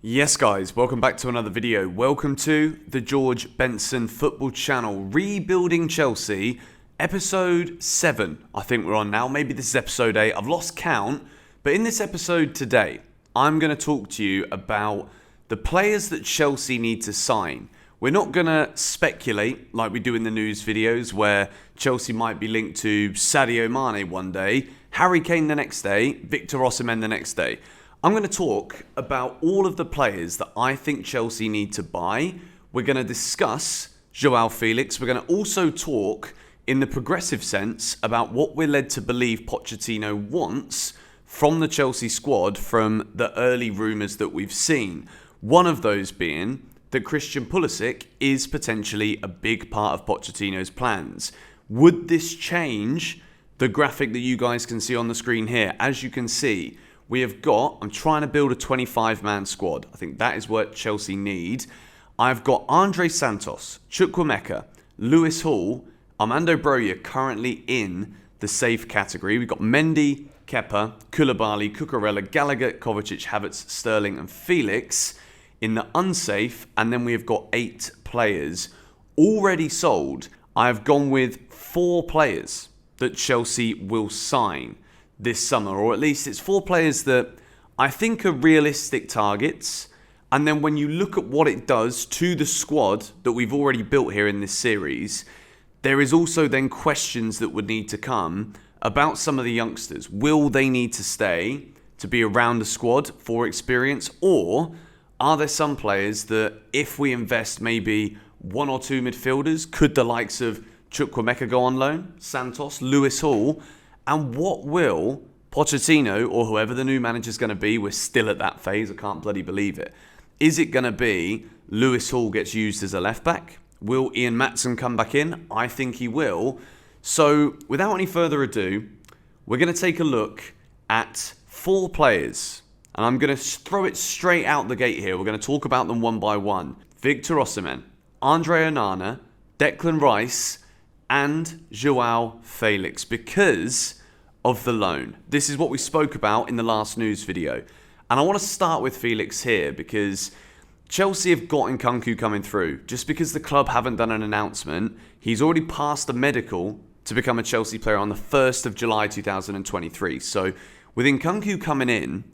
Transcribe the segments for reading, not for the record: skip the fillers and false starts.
Yes guys, welcome back to another video. Welcome to the George Benson football channel. Rebuilding Chelsea, episode 7 I think we're on now. Maybe this is episode 8, I've lost count. But in this episode today, I'm going to talk to you about the players that Chelsea need to sign. We're not going to speculate like we do in the news videos where Chelsea might be linked to Sadio Mane one day, Harry Kane the next day, Victor Osimhen the next day. I'm going to talk about all of the players that I think Chelsea need to buy. We're going to discuss Joao Felix. We're going to also talk in the progressive sense about what we're led to believe Pochettino wants from the Chelsea squad from the early rumours that we've seen. One of those being that Christian Pulisic is potentially a big part of Pochettino's plans. Would this change the graphic that you guys can see on the screen here? As you can see, we have got, I'm trying to build a 25-man squad. I think that is what Chelsea need. I've got Andre Santos, Chukwuemeka, Lewis Hall, Armando Broja currently in the safe category. We've got Mendy, Kepa, Koulibaly, Cucurella, Gallagher, Kovacic, Havertz, Sterling and Felix in the unsafe. And then we have got 8 players already sold. I've gone with 4 players that Chelsea will sign this summer, or at least it's 4 players that I think are realistic targets. And then when you look at what it does to the squad that we've already built here in this series, there is also then questions that would need to come about some of the youngsters. Will they need to stay to be around the squad for experience, or are there some players that if we invest maybe 1 or 2 midfielders, could the likes of Chukwuemeka go on loan, Santos, Lewis Hall? And what will Pochettino, or whoever the new manager is going to be, we're still at that phase, I can't bloody believe it. Is it going to be Lewis Hall gets used as a left back? Will Ian Maatsen come back in? I think he will. So without any further ado, we're going to take a look at 4 players. And I'm going to throw it straight out the gate here. We're going to talk about them one by one. Victor Osimhen, Andre Onana, Declan Rice, and Joao Felix, because of the loan. This is what we spoke about in the last news video. And I want to start with Felix here because Chelsea have got Nkunku coming through. Just because the club haven't done an announcement, he's already passed the medical to become a Chelsea player on the 1st of July 2023. So with Nkunku coming in,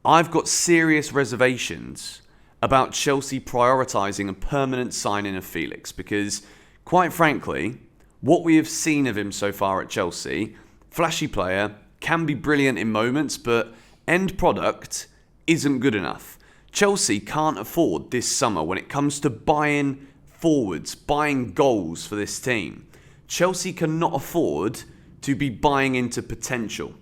I've got serious reservations about Chelsea prioritising a permanent signing of Felix because, quite frankly, what we have seen of him so far at Chelsea, flashy player, can be brilliant in moments, but end product isn't good enough. Chelsea can't afford this summer when it comes to buying forwards, buying goals for this team. Chelsea cannot afford to be buying into potential.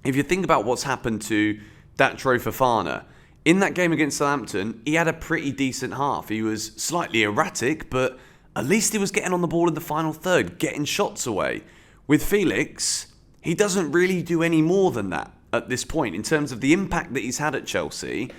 If you think about what's happened to Datro Fofana, in that game against Southampton, he had a pretty decent half. He was slightly erratic, but at least he was getting on the ball in the final third, getting shots away. With Felix, he doesn't really do any more than that at this point. In terms of the impact that he's had at Chelsea,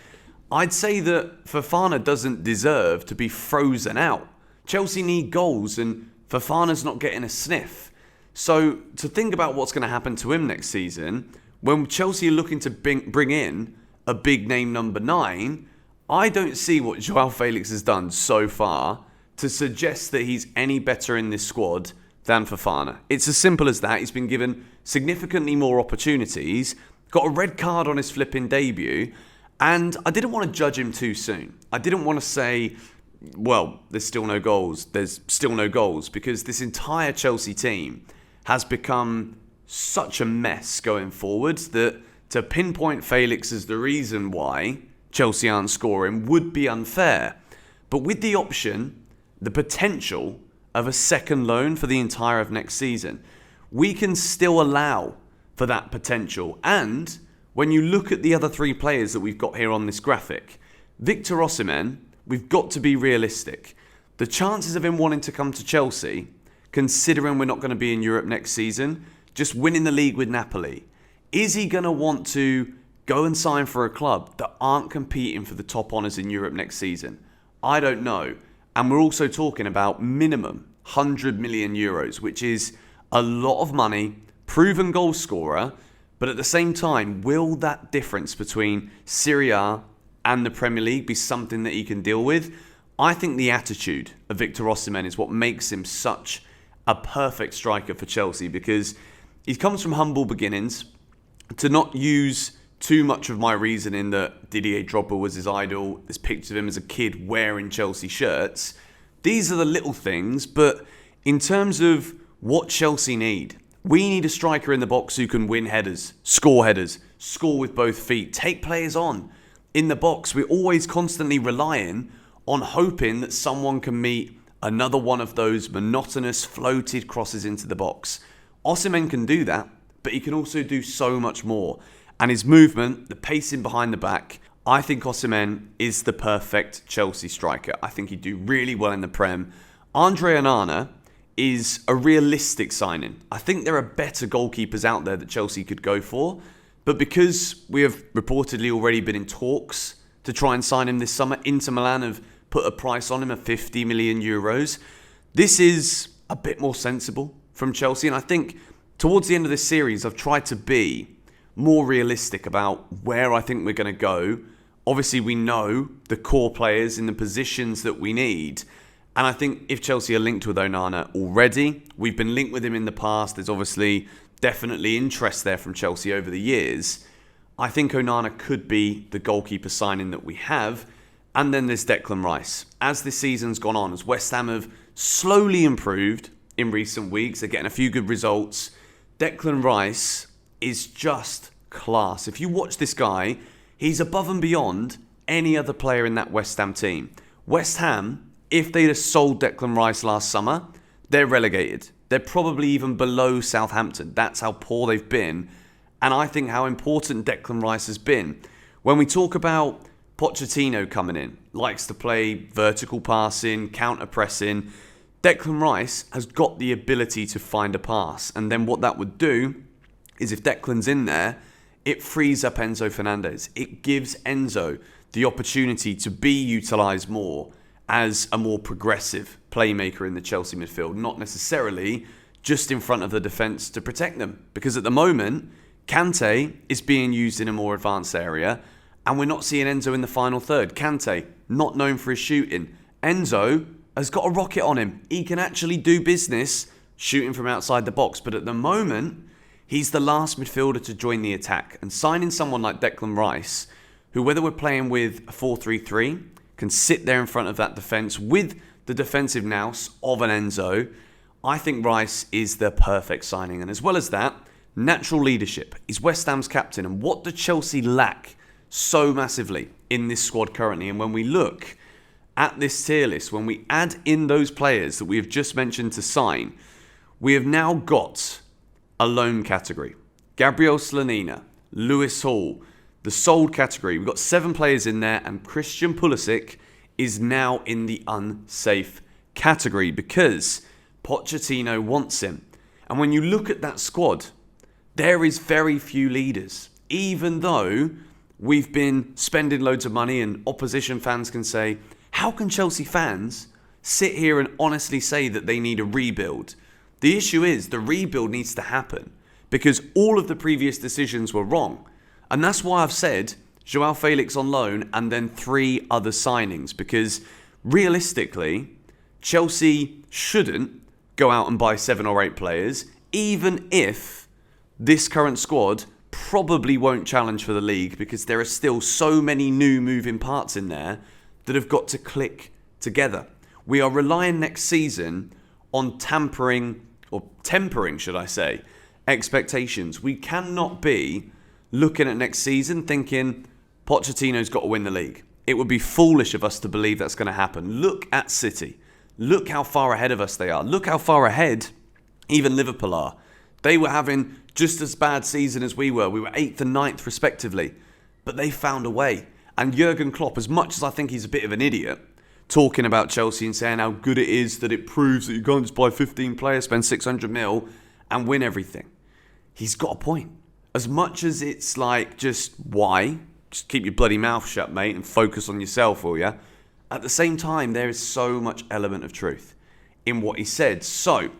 I'd say that Fofana doesn't deserve to be frozen out. Chelsea need goals and Fofana's not getting a sniff. So to think about what's going to happen to him next season, when Chelsea are looking to bring in a big name number 9, I don't see what Joao Felix has done so far to suggest that he's any better in this squad than Fofana. It's as simple as that. He's been given significantly more opportunities, got a red card on his flipping debut, and I didn't want to judge him too soon. I didn't want to say, well, there's still no goals, because this entire Chelsea team has become such a mess going forward that to pinpoint Felix as the reason why Chelsea aren't scoring would be unfair. But with the option, the potential of a second loan for the entire of next season, we can still allow for that potential. And when you look at the other 3 players that we've got here on this graphic, Victor Osimhen, we've got to be realistic. The chances of him wanting to come to Chelsea, considering we're not going to be in Europe next season, just winning the league with Napoli, is he going to want to go and sign for a club that aren't competing for the top honours in Europe next season? I don't know. And we're also talking about minimum 100 million euros, which is a lot of money, proven goal scorer. But at the same time, will that difference between Serie A and the Premier League be something that he can deal with. I think the attitude of Victor Osimhen is what makes him such a perfect striker for Chelsea, because he comes from humble beginnings. To not use too much of my reasoning that Didier Drogba was his idol, there's pictures of him as a kid wearing Chelsea shirts. These are the little things, but in terms of what Chelsea need, we need a striker in the box who can win headers, score with both feet, take players on. In the box, we're always constantly relying on hoping that someone can meet another one of those monotonous floated crosses into the box. Osimhen can do that, but he can also do so much more. And his movement, the pacing behind the back, I think Osimhen is the perfect Chelsea striker. I think he'd do really well in the Prem. Andre Onana is a realistic signing. I think there are better goalkeepers out there that Chelsea could go for. But because we have reportedly already been in talks to try and sign him this summer, Inter Milan have put a price on him of 50 million euros. This is a bit more sensible from Chelsea. And I think towards the end of this series, I've tried to be more realistic about where I think we're going to go. Obviously, we know the core players in the positions that we need. And I think if Chelsea are linked with Onana already, we've been linked with him in the past. There's obviously definitely interest there from Chelsea over the years. I think Onana could be the goalkeeper signing that we have. And then there's Declan Rice. As this season's gone on, as West Ham have slowly improved in recent weeks, they're getting a few good results. Declan Rice is just class. If you watch this guy, he's above and beyond any other player in that West Ham team. West Ham, if they'd have sold Declan Rice last summer, they're relegated. They're probably even below Southampton. That's how poor they've been. And I think how important Declan Rice has been. When we talk about Pochettino coming in, likes to play vertical passing, counter-pressing, Declan Rice has got the ability to find a pass. And then what that would do is if Declan's in there, it frees up Enzo Fernandez. It gives Enzo the opportunity to be utilised more as a more progressive playmaker in the Chelsea midfield, not necessarily just in front of the defence to protect them. Because at the moment, Kante is being used in a more advanced area, and we're not seeing Enzo in the final third. Kante, not known for his shooting. Enzo has got a rocket on him. He can actually do business shooting from outside the box. But at the moment, he's the last midfielder to join the attack. And signing someone like Declan Rice, who whether we're playing with a 4-3-3, can sit there in front of that defence with the defensive nous of an Enzo, I think Rice is the perfect signing. And as well as that, natural leadership. He's West Ham's captain. And what do Chelsea lack so massively in this squad currently? And when we look at this tier list, when we add in those players that we have just mentioned to sign, we have now got a loan category. Gabriel Slonina, Lewis Hall, the sold category. We've got 7 players in there, and Christian Pulisic is now in the unsafe category because Pochettino wants him. And when you look at that squad, there is very few leaders. Even though we've been spending loads of money and opposition fans can say, how can Chelsea fans sit here and honestly say that they need a rebuild? The issue is the rebuild needs to happen because all of the previous decisions were wrong. And that's why I've said Joao Felix on loan and then 3 other signings, because realistically, Chelsea shouldn't go out and buy 7 or 8 players, even if this current squad probably won't challenge for the league, because there are still so many new moving parts in there that have got to click together. We are relying next season on tempering, should I say, expectations. We cannot be looking at next season thinking Pochettino's got to win the league. It would be foolish of us to believe that's going to happen. Look at City. Look how far ahead of us they are. Look how far ahead even Liverpool are. They were having just as bad season as we were. We were 8th and 9th respectively. But they found a way. And Jurgen Klopp, as much as I think he's a bit of an idiot, talking about Chelsea and saying how good it is that it proves that you can't just buy 15 players, spend 600 mil and win everything. He's got a point. As much as it's like, just why? Just keep your bloody mouth shut, mate, and focus on yourself, will ya? At the same time, there is so much element of truth in what he said. So,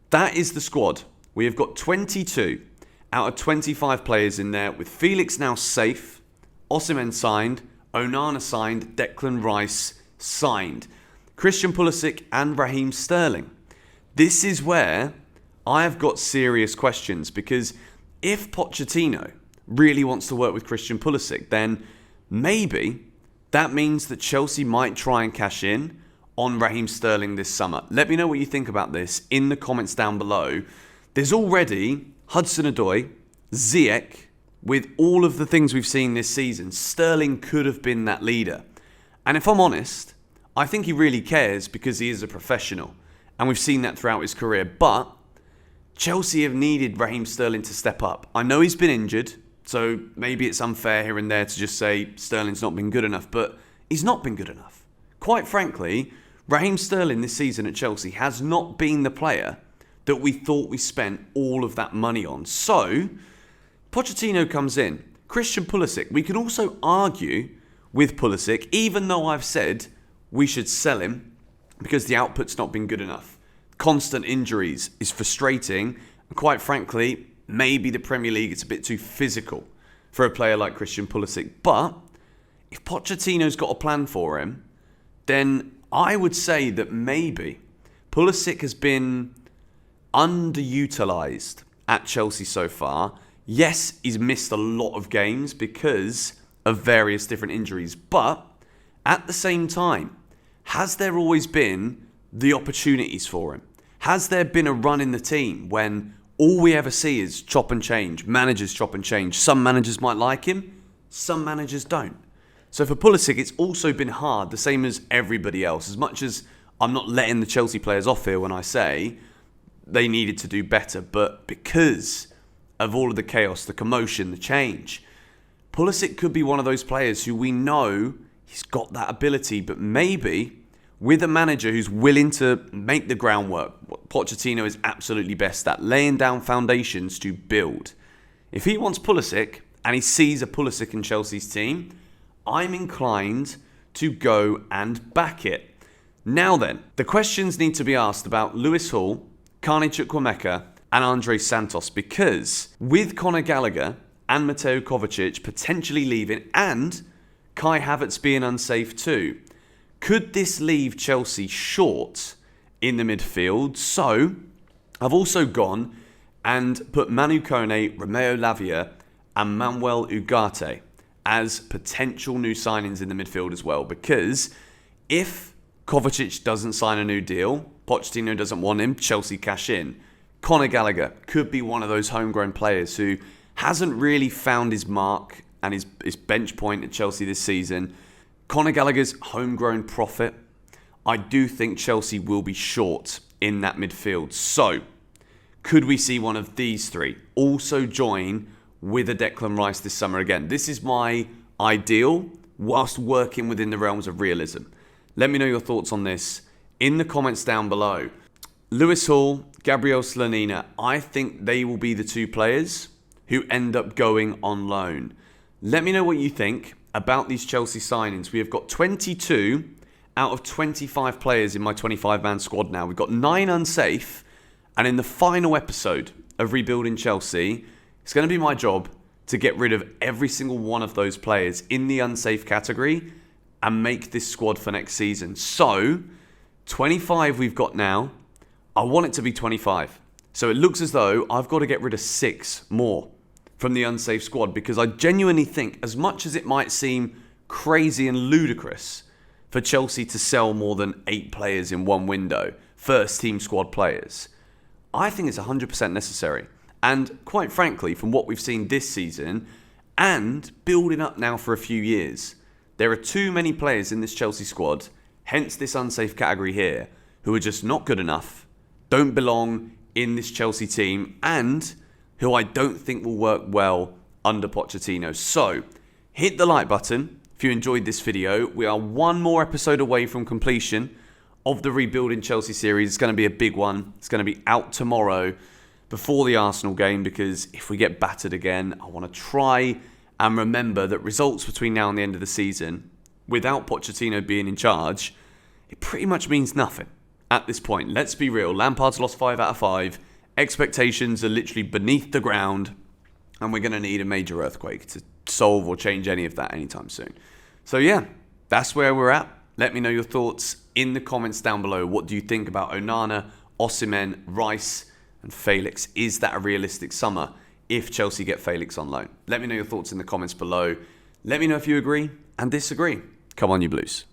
that is the squad. We have got 22 out of 25 players in there, with Felix now safe, Osimhen signed, Onana signed, Declan Rice signed. Christian Pulisic and Raheem Sterling. This is where I have got serious questions, because if Pochettino really wants to work with Christian Pulisic, then maybe that means that Chelsea might try and cash in on Raheem Sterling this summer. Let me know what you think about this in the comments down below. There's already Hudson-Odoi, Ziyech. With all of the things we've seen this season, Sterling could have been that leader. And if I'm honest, I think he really cares because he is a professional. And we've seen that throughout his career. But Chelsea have needed Raheem Sterling to step up. I know he's been injured, so maybe it's unfair here and there to just say Sterling's not been good enough. But he's not been good enough. Quite frankly, Raheem Sterling this season at Chelsea has not been the player that we thought we spent all of that money on. So Pochettino comes in. Christian Pulisic. We can also argue with Pulisic, even though I've said we should sell him because the output's not been good enough. Constant injuries is frustrating. And quite frankly, maybe the Premier League is a bit too physical for a player like Christian Pulisic. But if Pochettino's got a plan for him, then I would say that maybe Pulisic has been underutilised at Chelsea so far. Yes, he's missed a lot of games because of various different injuries. But at the same time, has there always been the opportunities for him? Has there been a run in the team when all we ever see is chop and change, managers chop and change? Some managers might like him, some managers don't. So for Pulisic, it's also been hard, the same as everybody else. As much as I'm not letting the Chelsea players off here when I say they needed to do better, but because of all of the chaos, the commotion, the change, Pulisic could be one of those players who we know he's got that ability, but maybe with a manager who's willing to make the groundwork, what Pochettino is absolutely best at, laying down foundations to build. If he wants Pulisic and he sees a Pulisic in Chelsea's team, I'm inclined to go and back it. Now then, the questions need to be asked about Lewis Hall, Carney Chukwuemeka, and Andre Santos, because with Conor Gallagher and Mateo Kovacic potentially leaving and Kai Havertz being unsafe too, could this leave Chelsea short in the midfield? So I've also gone and put Manu Kone, Romeo Lavia and Manuel Ugarte as potential new signings in the midfield as well, because if Kovacic doesn't sign a new deal, Pochettino doesn't want him, Chelsea cash in, Conor Gallagher could be one of those homegrown players who hasn't really found his mark and his bench point at Chelsea this season. Conor Gallagher's homegrown prophet. I do think Chelsea will be short in that midfield. So, could we see one of these three also join with a Declan Rice this summer again? This is my ideal whilst working within the realms of realism. Let me know your thoughts on this in the comments down below. Lewis Hall, Gabriel Slonina, I think they will be the two players who end up going on loan. Let me know what you think about these Chelsea signings. We have got 22 out of 25 players in my 25-man squad now. We've got 9 unsafe, and in the final episode of Rebuilding Chelsea, it's going to be my job to get rid of every single one of those players in the unsafe category and make this squad for next season. So, 25 we've got now. I want it to be 25. So it looks as though I've got to get rid of 6 more from the unsafe squad, because I genuinely think, as much as it might seem crazy and ludicrous for Chelsea to sell more than 8 players in one window, first team squad players, I think it's 100% necessary. And quite frankly, from what we've seen this season and building up now for a few years, there are too many players in this Chelsea squad, hence this unsafe category here, who are just not good enough, don't belong in this Chelsea team, and who I don't think will work well under Pochettino. So, hit the like button if you enjoyed this video. We are one more episode away from completion of the Rebuilding Chelsea series. It's going to be a big one. It's going to be out tomorrow before the Arsenal game, because if we get battered again, I want to try and remember that results between now and the end of the season, without Pochettino being in charge, it pretty much means nothing at this point. Let's be real. Lampard's lost 5 out of 5. Expectations are literally beneath the ground, and we're going to need a major earthquake to solve or change any of that anytime soon. So yeah, that's where we're at. Let me know your thoughts in the comments down below. What do you think about Onana, Osimhen, Rice and Felix? Is that a realistic summer if Chelsea get Felix on loan? Let me know your thoughts in the comments below. Let me know if you agree and disagree. Come on, you Blues.